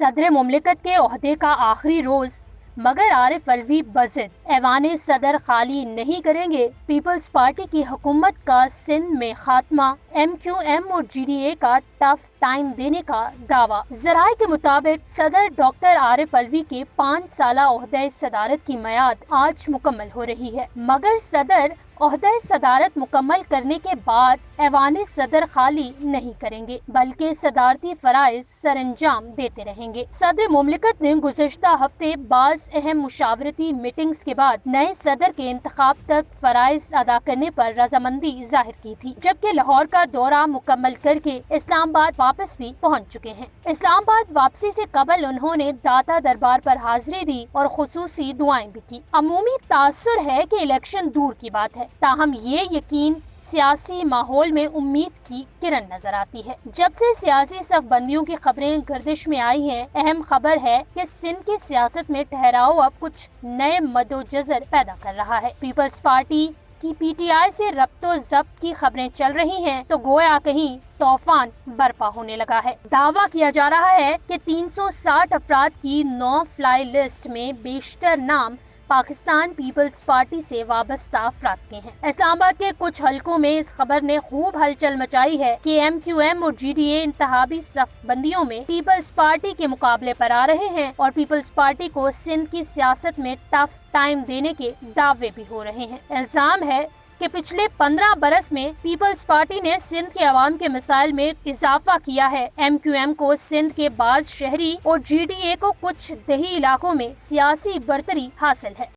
सदर मुमलिकत के ओहदे का आखिरी रोज, मगर आरिफ अलवी बज़िद, ऐवान सदर खाली नहीं करेंगे। पीपल्स पार्टी की हुकूमत का सिंध में खात्मा, MQM और GDA का टफ टाइम देने का दावा। जराये के मुताबिक सदर डॉक्टर आरिफ अलवी के 5 साला ओहदे सदारत की मियाद आज मुकम्मल हो रही है, मगर सदर ओहदे सदारत मुकम्मल करने के बाद ऐवान सदर खाली नहीं करेंगे, बल्कि सदारती फराइज सरअंजाम देते रहेंगे। सदर मुमलिकत ने गुज़श्ता हफ्ते बाज़ अहम मुशावरती मीटिंग्स के बाद नए सदर के इंतखाब तक फराइज अदा करने पर रजामंदी जाहिर की थी, जबकि लाहौर का दौरा मुकम्मल करके इस्लामाबाद वापस भी पहुँच चुके हैं। इस्लामाबाद वापसी से कबल उन्होंने दाता दरबार पर हाजिरी दी और खुसूसी दुआएं भी की। अमूमी तासुर है कि इलेक्शन दूर की बात है, ताहम ये यकीन सियासी माहौल में उम्मीद की किरण नजर आती है। जब से सियासी सफबंदियों की खबरें गर्दिश में आई हैं, अहम खबर है कि सिंध की सियासत में ठहराव अब कुछ नए मदोजज़र पैदा कर रहा है। पीपल्स पार्टी की PTI से रब्तो जब्त की खबरें चल रही हैं, तो गोया कहीं तूफान बर्पा होने लगा है। दावा किया जा रहा है कि 360 अफराद की नो फ्लाई लिस्ट में बेशतर नाम पाकिस्तान पीपल्स पार्टी से वाबस्ता अफराद के हैं। इस्लामाबाद के कुछ हलकों में इस खबर ने खूब हलचल मचाई है कि MQM और GDA इंतहाबी सफबंदियों में पीपल्स पार्टी के मुकाबले पर आ रहे हैं और पीपल्स पार्टी को सिंध की सियासत में टफ टाइम देने के दावे भी हो रहे हैं। इल्जाम है कि पिछले 15 बरस में पीपल्स पार्टी ने सिंध के अवाम के मसाइल में इजाफा किया है। MQM को सिंध के बाज़ शहरी और GDA को कुछ दही इलाकों में सियासी बरतरी हासिल है।